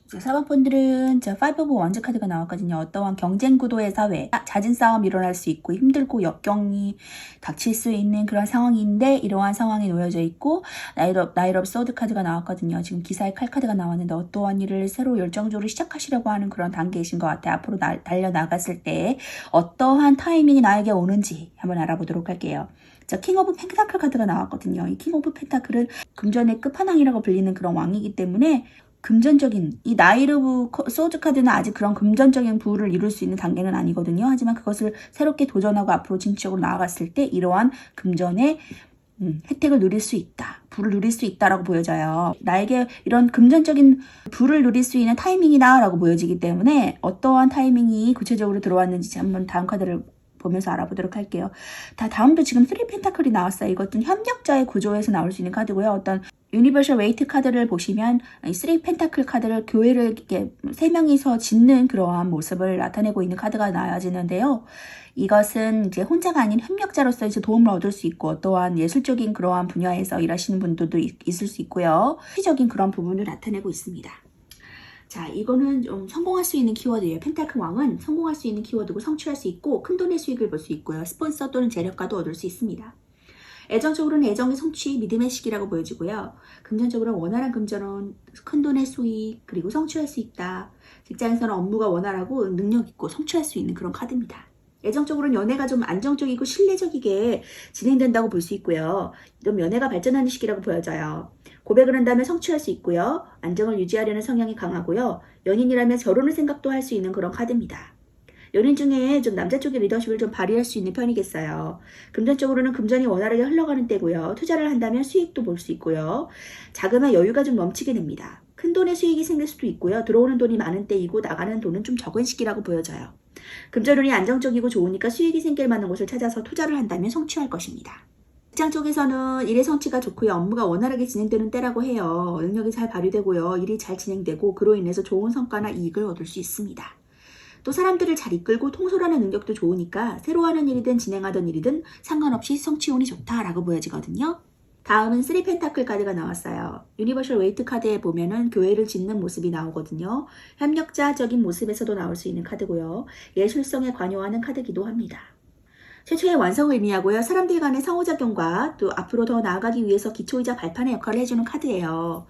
자, 4번 분들은 자, 5 오브 원즈 카드가 나왔거든요. 어떠한 경쟁 구도의 사회, 잦은 싸움이 일어날 수 있고 힘들고 역경이 닥칠 수 있는 그런 상황인데 이러한 상황이 놓여져 있고 나이트 오브 소드 카드가 나왔거든요. 지금 기사의 칼 카드가 나왔는데 어떠한 일을 새로 열정적으로 시작하시려고 하는 그런 단계이신 것 같아요. 앞으로 달려나갔을 때 어떠한 타이밍이 나에게 오는지 한번 알아보도록 할게요. 자, 킹 오브 펜타클 카드가 나왔거든요. 이 킹 오브 펜타클은 금전의 끝판왕이라고 불리는 그런 왕이기 때문에 금전적인 이 나이트 오브 소드 카드는 아직 그런 금전적인 부를 이룰 수 있는 단계는 아니거든요. 하지만 그것을 새롭게 도전하고 앞으로 진취적으로 나아갔을 때 이러한 금전의 혜택을 누릴 수 있다. 부를 누릴 수 있다라고 보여져요. 나에게 이런 금전적인 부를 누릴 수 있는 타이밍이다 라고 보여지기 때문에 어떠한 타이밍이 구체적으로 들어왔는지 한번 다음 카드를 보면서 알아보도록 할게요. 다음도 지금 3 펜타클이 나왔어요. 이것도 협력자의 구조에서 나올 수 있는 카드고요. 어떤 유니버셜 웨이트 카드를 보시면 이 3 펜타클 카드를 교회를 이렇게 3명이서 짓는 그러한 모습을 나타내고 있는 카드가 나와지는데요. 이것은 이제 혼자가 아닌 협력자로서 이제 도움을 얻을 수 있고 어떠한 예술적인 그러한 분야에서 일하시는 분들도 있을 수 있고요. 시적인 그런 부분을 나타내고 있습니다. 자, 이거는 좀 성공할 수 있는 키워드예요. 펜타클 왕은 성공할 수 있는 키워드고 성취할 수 있고 큰돈의 수익을 볼 수 있고요. 스폰서 또는 재력가도 얻을 수 있습니다. 애정적으로는 애정의 성취, 믿음의 시기라고 보여지고요. 금전적으로는 원활한 금전은 큰돈의 수익, 그리고 성취할 수 있다. 직장에서는 업무가 원활하고 능력 있고 성취할 수 있는 그런 카드입니다. 애정적으로는 연애가 좀 안정적이고 신뢰적이게 진행된다고 볼 수 있고요. 좀 연애가 발전하는 시기라고 보여져요. 고백을 한다면 성취할 수 있고요. 안정을 유지하려는 성향이 강하고요. 연인이라면 결혼을 생각도 할 수 있는 그런 카드입니다. 연인 중에 좀 남자 쪽의 리더십을 좀 발휘할 수 있는 편이겠어요. 금전적으로는 금전이 원활하게 흘러가는 때고요. 투자를 한다면 수익도 볼 수 있고요. 자금의 여유가 좀 넘치게 됩니다. 큰 돈의 수익이 생길 수도 있고요. 들어오는 돈이 많은 때이고 나가는 돈은 좀 적은 시기라고 보여져요. 금전운이 안정적이고 좋으니까 수익이 생길 만한 곳을 찾아서 투자를 한다면 성취할 것입니다. 직장 쪽에서는 일의 성취가 좋고요. 업무가 원활하게 진행되는 때라고 해요. 능력이 잘 발휘되고요. 일이 잘 진행되고 그로 인해서 좋은 성과나 이익을 얻을 수 있습니다. 또 사람들을 잘 이끌고 통솔하는 능력도 좋으니까 새로 하는 일이든 진행하던 일이든 상관없이 성취운이 좋다라고 보여지거든요. 다음은 3 펜타클 카드가 나왔어요. 유니버셜 웨이트 카드에 보면은 교회를 짓는 모습이 나오거든요. 협력자적인 모습에서도 나올 수 있는 카드고요. 예술성에 관여하는 카드기도 합니다. 최초의 완성을 의미하고요. 사람들 간의 상호작용과 또 앞으로 더 나아가기 위해서 기초이자 발판의 역할을 해주는 카드예요.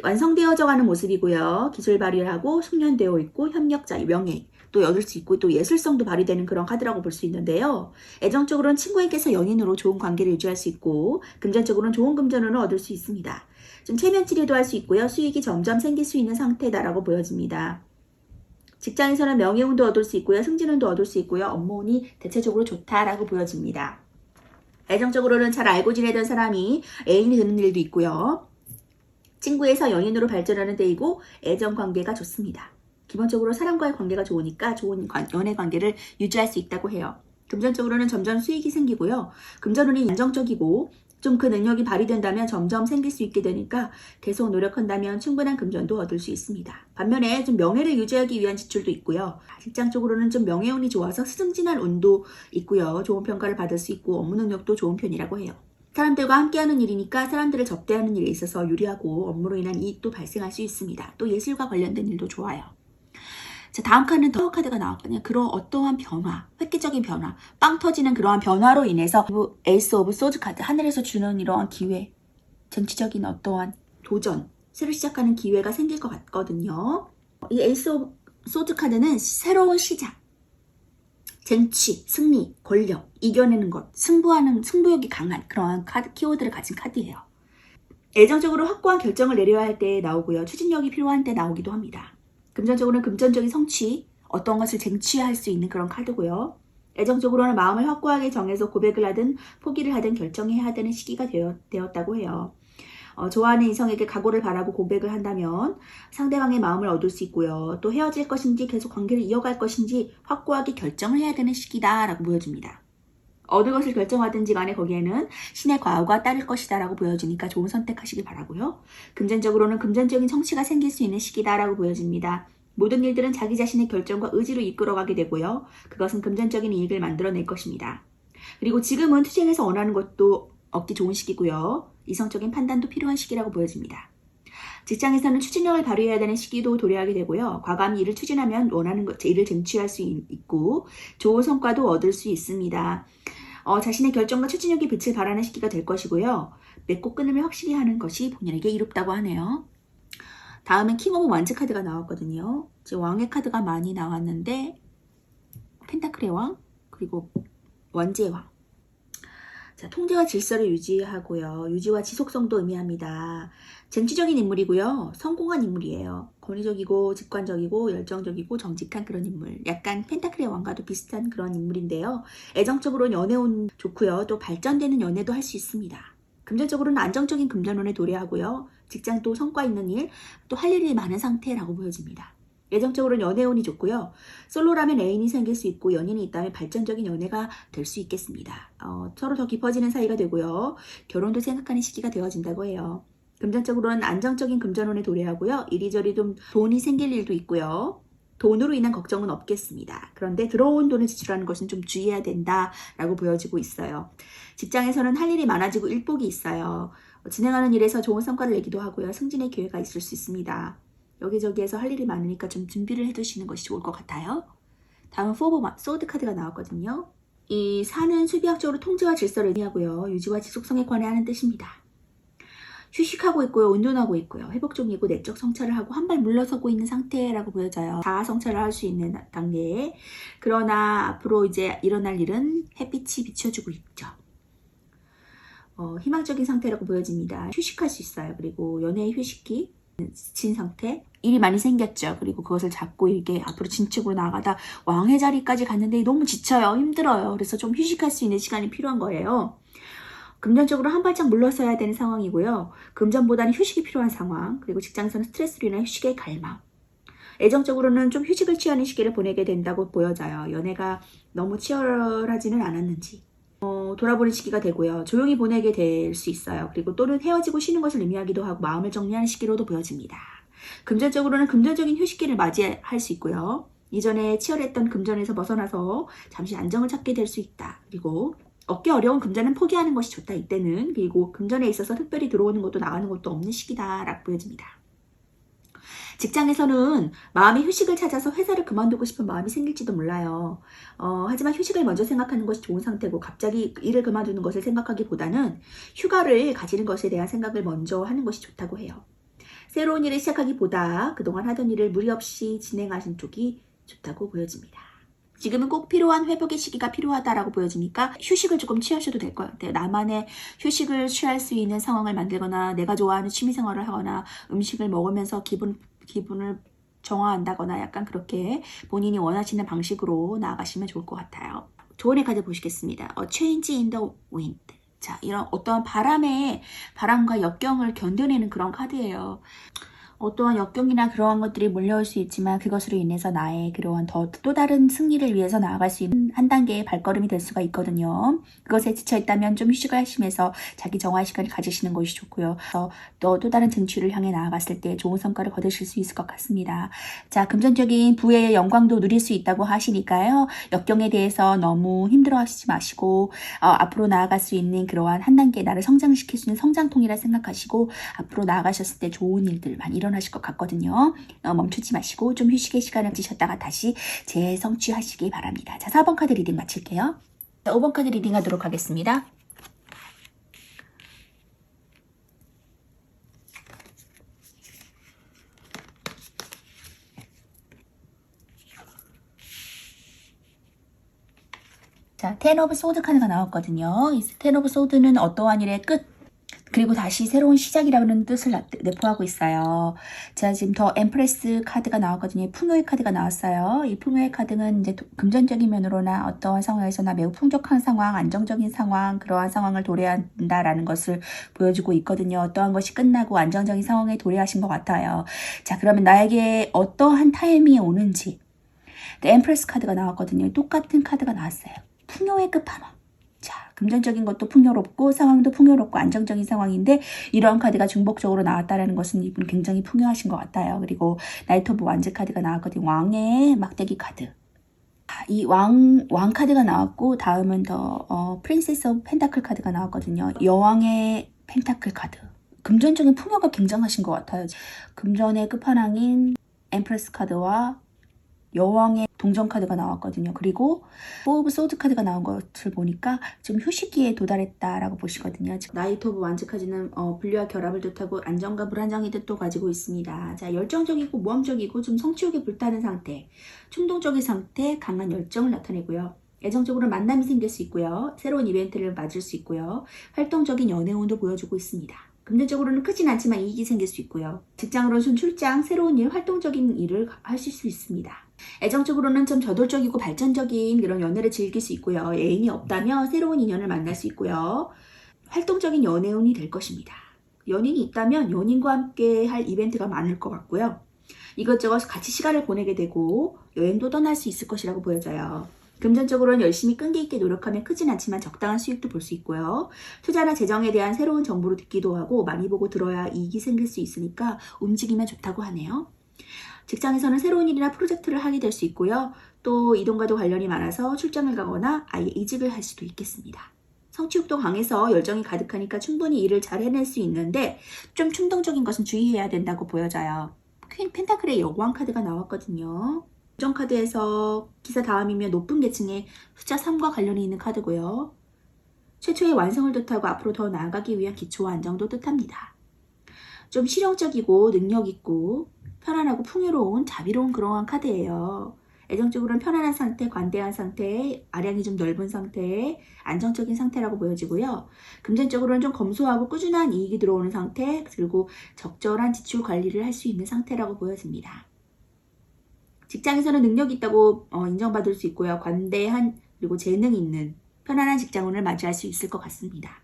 완성되어져 가는 모습이고요. 기술 발휘를 하고 숙련되어 있고 협력자의 명예 또 얻을 수 있고 또 예술성도 발휘되는 그런 카드라고 볼 수 있는데요. 애정적으로는 친구에게서 연인으로 좋은 관계를 유지할 수 있고 금전적으로는 좋은 금전운을 얻을 수 있습니다. 좀 체면 치료도 할 수 있고요. 수익이 점점 생길 수 있는 상태다라고 보여집니다. 직장에서는 명예운도 얻을 수 있고요. 승진운도 얻을 수 있고요. 업무운이 대체적으로 좋다라고 보여집니다. 애정적으로는 잘 알고 지내던 사람이 애인이 되는 일도 있고요. 친구에서 연인으로 발전하는 때이고 애정 관계가 좋습니다. 기본적으로 사람과의 관계가 좋으니까 좋은 연애 관계를 유지할 수 있다고 해요. 금전적으로는 점점 수익이 생기고요. 금전운이 안정적이고 좀 그 능력이 발휘된다면 점점 생길 수 있게 되니까 계속 노력한다면 충분한 금전도 얻을 수 있습니다. 반면에 좀 명예를 유지하기 위한 지출도 있고요. 직장 쪽으로는 좀 명예운이 좋아서 승진할 운도 있고요. 좋은 평가를 받을 수 있고 업무 능력도 좋은 편이라고 해요. 사람들과 함께하는 일이니까 사람들을 접대하는 일에 있어서 유리하고 업무로 인한 이익도 발생할 수 있습니다. 또 예술과 관련된 일도 좋아요. 자, 다음 카드는 타워 카드가 나왔거든요. 그런 어떠한 변화, 획기적인 변화, 빵 터지는 그러한 변화로 인해서 에이스 오브 소드 카드, 하늘에서 주는 이러한 기회, 정치적인 어떠한 도전, 새로 시작하는 기회가 생길 것 같거든요. 이 에이스 오브 소드 카드는 새로운 시작, 쟁취, 승리, 권력, 이겨내는 것, 승부욕이 강한 그러한 키워드를 가진 카드예요. 애정적으로 확고한 결정을 내려야 할 때 나오고요. 추진력이 필요한 때 나오기도 합니다. 금전적으로는 금전적인 성취, 어떤 것을 쟁취할 수 있는 그런 카드고요. 애정적으로는 마음을 확고하게 정해서 고백을 하든 포기를 하든 결정해야 되는 시기가 되었다고 해요. 좋아하는 이성에게 각오를 바라고 고백을 한다면 상대방의 마음을 얻을 수 있고요. 또 헤어질 것인지 계속 관계를 이어갈 것인지 확고하게 결정을 해야 되는 시기다라고 보여줍니다. 어느 것을 결정하든지 간에 거기에는 신의 과오가 따를 것이다라고 보여주니까 좋은 선택하시길 바라고요. 금전적으로는 금전적인 성취가 생길 수 있는 시기다라고 보여집니다. 모든 일들은 자기 자신의 결정과 의지로 이끌어가게 되고요. 그것은 금전적인 이익을 만들어낼 것입니다. 그리고 지금은 투쟁에서 원하는 것도 얻기 좋은 시기고요. 이성적인 판단도 필요한 시기라고 보여집니다. 직장에서는 추진력을 발휘해야 되는 시기도 도래하게 되고요. 과감히 일을 추진하면 원하는 일을 쟁취할 수 있고 좋은 성과도 얻을 수 있습니다. 자신의 결정과 추진력이 빛을 발하는 시기가 될 것이고요. 맺고 끊음을 확실히 하는 것이 본인에게 이롭다고 하네요. 다음은 킹 오브 완즈 카드가 나왔거든요. 지금 왕의 카드가 많이 나왔는데 펜타클의 왕, 그리고 원지의 왕. 자, 통제와 질서를 유지하고요. 유지와 지속성도 의미합니다. 쟁취적인 인물이고요. 성공한 인물이에요. 권위적이고 직관적이고 열정적이고 정직한 그런 인물. 약간 펜타클의 왕과도 비슷한 그런 인물인데요. 애정적으로는 연애운 좋고요. 또 발전되는 연애도 할 수 있습니다. 금전적으로는 안정적인 금전운에 도래하고요. 직장도 성과 있는 일, 또 할 일이 많은 상태라고 보여집니다. 애정적으로는 연애운이 좋고요. 솔로라면 애인이 생길 수 있고 연인이 있다면 발전적인 연애가 될 수 있겠습니다. 서로 더 깊어지는 사이가 되고요. 결혼도 생각하는 시기가 되어진다고 해요. 금전적으로는 안정적인 금전운에 도래하고요. 이리저리 좀 돈이 생길 일도 있고요. 돈으로 인한 걱정은 없겠습니다. 그런데 들어온 돈을 지출하는 것은 좀 주의해야 된다라고 보여지고 있어요. 직장에서는 할 일이 많아지고 일복이 있어요. 진행하는 일에서 좋은 성과를 내기도 하고요. 승진의 기회가 있을 수 있습니다. 여기저기에서 할 일이 많으니까 좀 준비를 해두시는 것이 좋을 것 같아요. 다음 포브 소드 카드가 나왔거든요. 이 4는 수비학적으로 통제와 질서를 의미하고요. 유지와 지속성에 관해 하는 뜻입니다. 휴식하고 있고요. 운동하고 있고요. 회복 중이고 내적 성찰을 하고 한 발 물러서고 있는 상태라고 보여져요. 자아 성찰을 할 수 있는 단계에. 그러나 앞으로 이제 일어날 일은 햇빛이 비춰주고 있죠. 희망적인 상태라고 보여집니다. 휴식할 수 있어요. 그리고 연애의 휴식기, 지친 상태, 일이 많이 생겼죠. 그리고 그것을 잡고 이게 앞으로 진척으로 나아가다 왕의 자리까지 갔는데 너무 지쳐요. 힘들어요. 그래서 좀 휴식할 수 있는 시간이 필요한 거예요. 금전적으로 한 발짝 물러서야 되는 상황이고요. 금전보다는 휴식이 필요한 상황. 그리고 직장에서는 스트레스로 인한 휴식의 갈망. 애정적으로는 좀 휴식을 취하는 시기를 보내게 된다고 보여져요. 연애가 너무 치열하지는 않았는지. 돌아보는 시기가 되고요. 조용히 보내게 될 수 있어요. 그리고 또는 헤어지고 쉬는 것을 의미하기도 하고 마음을 정리하는 시기로도 보여집니다. 금전적으로는 금전적인 휴식기를 맞이할 수 있고요. 이전에 치열했던 금전에서 벗어나서 잠시 안정을 찾게 될 수 있다. 그리고 얻기 어려운 금전은 포기하는 것이 좋다. 이때는. 그리고 금전에 있어서 특별히 들어오는 것도 나가는 것도 없는 시기다라고 보여집니다. 직장에서는 마음의 휴식을 찾아서 회사를 그만두고 싶은 마음이 생길지도 몰라요. 하지만 휴식을 먼저 생각하는 것이 좋은 상태고 갑자기 일을 그만두는 것을 생각하기보다는 휴가를 가지는 것에 대한 생각을 먼저 하는 것이 좋다고 해요. 새로운 일을 시작하기보다 그동안 하던 일을 무리 없이 진행하신 쪽이 좋다고 보여집니다. 지금은 꼭 필요한 회복의 시기가 필요하다라고 보여지니까 휴식을 조금 취하셔도 될 것 같아요. 나만의 휴식을 취할 수 있는 상황을 만들거나 내가 좋아하는 취미생활을 하거나 음식을 먹으면서 기분을 정화한다거나 약간 그렇게 본인이 원하시는 방식으로 나아가시면 좋을 것 같아요. 조언의 카드 보시겠습니다. Change in the wind. 자, 이런 어떠한 바람과 역경을 견뎌내는 그런 카드예요. 어떠한 역경이나 그러한 것들이 몰려올 수 있지만 그것으로 인해서 나의 그러한 또 다른 승리를 위해서 나아갈 수 있는 한 단계의 발걸음이 될 수가 있거든요. 그것에 지쳐있다면 좀 휴식을 하시면서 자기 정화의 시간을 가지시는 것이 좋고요. 또 다른 쟁취를 향해 나아갔을 때 좋은 성과를 거두실 수 있을 것 같습니다. 자, 금전적인 부의 영광도 누릴 수 있다고 하시니까요. 역경에 대해서 너무 힘들어하시지 마시고 앞으로 나아갈 수 있는 그러한 한 단계 나를 성장시킬 수 있는 성장통이라 생각하시고 앞으로 나아가셨을 때 좋은 일들 많이 일어나실 것 같거든요. 멈추지 마시고 좀 휴식의 시간을 가지셨다가 다시 재성취하시기 바랍니다. 자, 4번 카드 리딩 마칠게요. 자, 5번 카드 리딩 하도록 하겠습니다. 자, 텐 오브 소드 카드가 나왔거든요. 이 텐 오브 소드는 어떠한 일의 끝, 그리고 다시 새로운 시작이라는 뜻을 내포하고 있어요. 자, 지금 더 엠프레스 카드가 나왔거든요. 풍요의 카드가 나왔어요. 이 풍요의 카드는 이제 금전적인 면으로나 어떠한 상황에서나 매우 풍족한 상황, 안정적인 상황, 그러한 상황을 도래한다라는 것을 보여주고 있거든요. 어떠한 것이 끝나고 안정적인 상황에 도래하신 것 같아요. 자, 그러면 나에게 어떠한 타이밍이 오는지. 엠프레스 카드가 나왔거든요. 똑같은 카드가 나왔어요. 풍요의 끝판왕. 자, 금전적인 것도 풍요롭고 상황도 풍요롭고 안정적인 상황인데 이러한 카드가 중복적으로 나왔다는 것은 이분 굉장히 풍요하신 것 같아요. 그리고 나이트 오브 완즈 카드가 나왔거든요. 왕의 막대기 카드. 이 왕 카드가 나왔고 다음은 더 프린세스 오브 펜타클 카드가 나왔거든요. 여왕의 펜타클 카드. 금전적인 풍요가 굉장하신 것 같아요. 금전의 끝판왕인 엠프레스 카드와 여왕의 동전 카드가 나왔거든요. 그리고 포 오브 소드 카드가 나온 것을 보니까 지금 휴식기에 도달했다라고 보시거든요. 나이트 오브 완즈 카드는 분리와 결합을 뜻하고 안정과 불안정의 뜻도 가지고 있습니다. 자, 열정적이고 모험적이고 좀 성취욕에 불타는 상태, 충동적인 상태, 강한 열정을 나타내고요. 애정적으로 만남이 생길 수 있고요. 새로운 이벤트를 맞을 수 있고요. 활동적인 연애운도 보여주고 있습니다. 금전적으로는 크진 않지만 이익이 생길 수 있고요. 직장으로는 출장, 새로운 일, 활동적인 일을 하실 수 있습니다. 애정적으로는 좀 저돌적이고 발전적인 그런 연애를 즐길 수 있고요. 애인이 없다면 새로운 인연을 만날 수 있고요. 활동적인 연애운이 될 것입니다. 연인이 있다면 연인과 함께 할 이벤트가 많을 것 같고요. 이것저것 같이 시간을 보내게 되고 여행도 떠날 수 있을 것이라고 보여져요. 금전적으로는 열심히 끈기 있게 노력하면 크진 않지만 적당한 수익도 볼 수 있고요. 투자나 재정에 대한 새로운 정보를 듣기도 하고 많이 보고 들어야 이익이 생길 수 있으니까 움직이면 좋다고 하네요. 직장에서는 새로운 일이나 프로젝트를 하게 될 수 있고요. 또 이동과도 관련이 많아서 출장을 가거나 아예 이직을 할 수도 있겠습니다. 성취욕도 강해서 열정이 가득하니까 충분히 일을 잘 해낼 수 있는데 좀 충동적인 것은 주의해야 된다고 보여져요. 퀸 펜타클의 여왕 카드가 나왔거든요. 고정 카드에서 기사 다음이면 높은 계층의 숫자 3과 관련이 있는 카드고요. 최초의 완성을 뜻하고 앞으로 더 나아가기 위한 기초와 안정도 뜻합니다. 좀 실용적이고 능력있고 편안하고 풍요로운 자비로운 그러한 카드예요. 애정적으로는 편안한 상태, 관대한 상태, 아량이 좀 넓은 상태, 안정적인 상태라고 보여지고요. 금전적으로는 좀 검소하고 꾸준한 이익이 들어오는 상태, 그리고 적절한 지출 관리를 할 수 있는 상태라고 보여집니다. 직장에서는 능력이 있다고 인정받을 수 있고요. 관대한 그리고 재능 있는 편안한 직장운을 맞이할 수 있을 것 같습니다.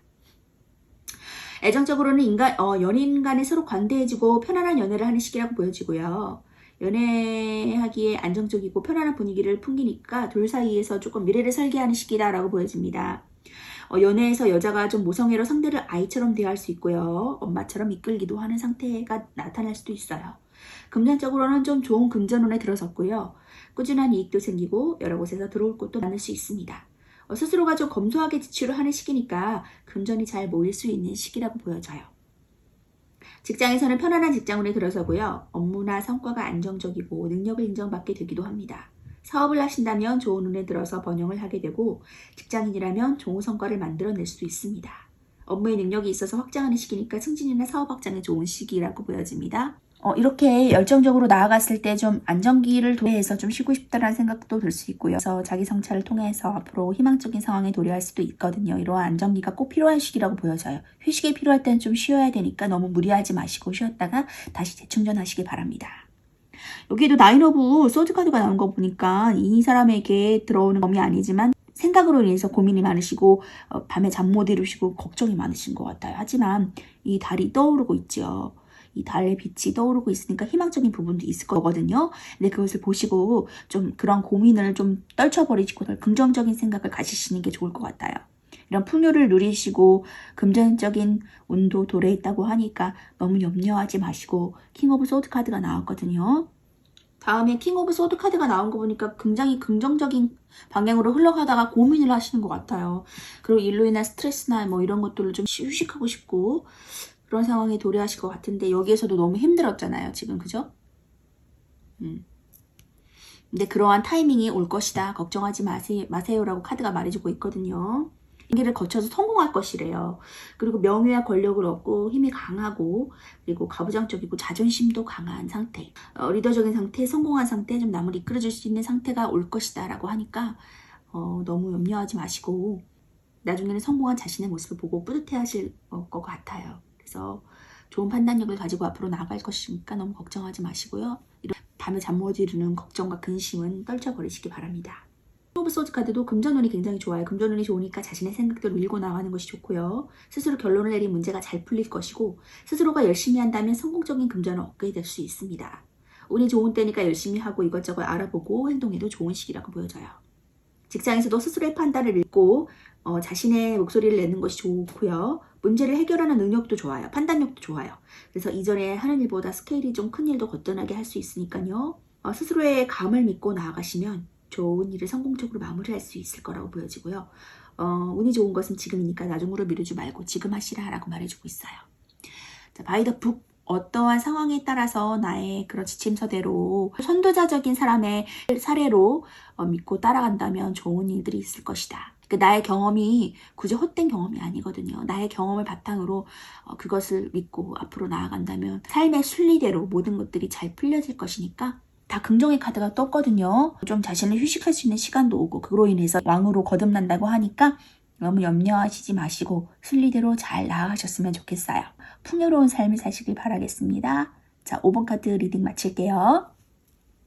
애정적으로는 연인 간에 서로 관대해지고 편안한 연애를 하는 시기라고 보여지고요. 연애하기에 안정적이고 편안한 분위기를 풍기니까 둘 사이에서 조금 미래를 설계하는 시기다라고 보여집니다. 연애에서 여자가 좀 모성애로 상대를 아이처럼 대할 수 있고요. 엄마처럼 이끌기도 하는 상태가 나타날 수도 있어요. 금전적으로는 좀 좋은 금전운에 들어섰고요. 꾸준한 이익도 생기고 여러 곳에서 들어올 것도 많을 수 있습니다. 스스로가 좀 검소하게 지출을 하는 시기니까 금전이 잘 모일 수 있는 시기라고 보여져요. 직장에서는 편안한 직장운에 들어서고요. 업무나 성과가 안정적이고 능력을 인정받게 되기도 합니다. 사업을 하신다면 좋은 운에 들어서 번영을 하게 되고 직장인이라면 좋은 성과를 만들어낼 수도 있습니다. 업무의 능력이 있어서 확장하는 시기니까 승진이나 사업 확장에 좋은 시기라고 보여집니다. 이렇게 열정적으로 나아갔을 때 좀 안정기를 도래해서 좀 쉬고 싶다라는 생각도 들 수 있고요. 그래서 자기 성찰을 통해서 앞으로 희망적인 상황에 도래할 수도 있거든요. 이러한 안정기가 꼭 필요한 시기라고 보여져요. 휴식이 필요할 때는 좀 쉬어야 되니까 너무 무리하지 마시고 쉬었다가 다시 재충전하시기 바랍니다. 여기에도 나인 오브 소드 카드가 나온 거 보니까 이 사람에게 들어오는 범위 아니지만 생각으로 인해서 고민이 많으시고 밤에 잠 못 이루시고 걱정이 많으신 것 같아요. 하지만 이 달이 떠오르고 있죠. 이 달의 빛이 떠오르고 있으니까 희망적인 부분도 있을 거거든요. 근데 그것을 보시고 좀 그런 고민을 좀 떨쳐버리시고 더 긍정적인 생각을 가지시는 게 좋을 것 같아요. 이런 풍요를 누리시고 금전적인 운도 도래했다고 하니까 너무 염려하지 마시고 킹 오브 소드 카드가 나왔거든요. 다음에 킹 오브 소드 카드가 나온 거 보니까 굉장히 긍정적인 방향으로 흘러가다가 고민을 하시는 것 같아요. 그리고 일로 인한 스트레스나 뭐 이런 것들을 좀 휴식하고 싶고 그런 상황에 도래하실 것 같은데 여기에서도 너무 힘들었잖아요. 지금 그죠? 근데 그러한 타이밍이 올 것이다. 걱정하지 마세요라고 카드가 말해주고 있거든요. 단계를 거쳐서 성공할 것이래요. 그리고 명예와 권력을 얻고 힘이 강하고 그리고 가부장적이고 자존심도 강한 상태, 리더적인 상태, 성공한 상태, 좀 남을 이끌어줄 수 있는 상태가 올 것이다 라고 하니까 너무 염려하지 마시고 나중에는 성공한 자신의 모습을 보고 뿌듯해하실 것 같아요. 그래서 좋은 판단력을 가지고 앞으로 나아갈 것이니까 너무 걱정하지 마시고요. 이런 밤에 잠 못 이루는 걱정과 근심은 떨쳐버리시기 바랍니다. 오브 소드 카드도 금전운이 굉장히 좋아요. 금전운이 좋으니까 자신의 생각대로 밀고 나가는 것이 좋고요. 스스로 결론을 내린 문제가 잘 풀릴 것이고 스스로가 열심히 한다면 성공적인 금전을 얻게 될 수 있습니다. 운이 좋은 때니까 열심히 하고 이것저것 알아보고 행동해도 좋은 시기라고 보여져요. 직장에서도 스스로의 판단을 읽고 자신의 목소리를 내는 것이 좋고요. 문제를 해결하는 능력도 좋아요. 판단력도 좋아요. 그래서 이전에 하는 일보다 스케일이 좀 큰 일도 거뜬하게 할 수 있으니까요. 스스로의 감을 믿고 나아가시면 좋은 일을 성공적으로 마무리할 수 있을 거라고 보여지고요. 운이 좋은 것은 지금이니까 나중으로 미루지 말고 지금 하시라라고 말해주고 있어요. 자, 바이 더 북. 어떠한 상황에 따라서 나의 그런 지침서대로 선도자적인 사람의 사례로 믿고 따라간다면 좋은 일들이 있을 것이다. 나의 경험이 굳이 헛된 경험이 아니거든요. 나의 경험을 바탕으로 그것을 믿고 앞으로 나아간다면 삶의 순리대로 모든 것들이 잘 풀려질 것이니까 다 긍정의 카드가 떴거든요. 좀 자신을 휴식할 수 있는 시간도 오고 그로 인해서 왕으로 거듭난다고 하니까 너무 염려하시지 마시고 순리대로 잘 나아가셨으면 좋겠어요. 풍요로운 삶을 사시길 바라겠습니다. 자, 5번 카드 리딩 마칠게요.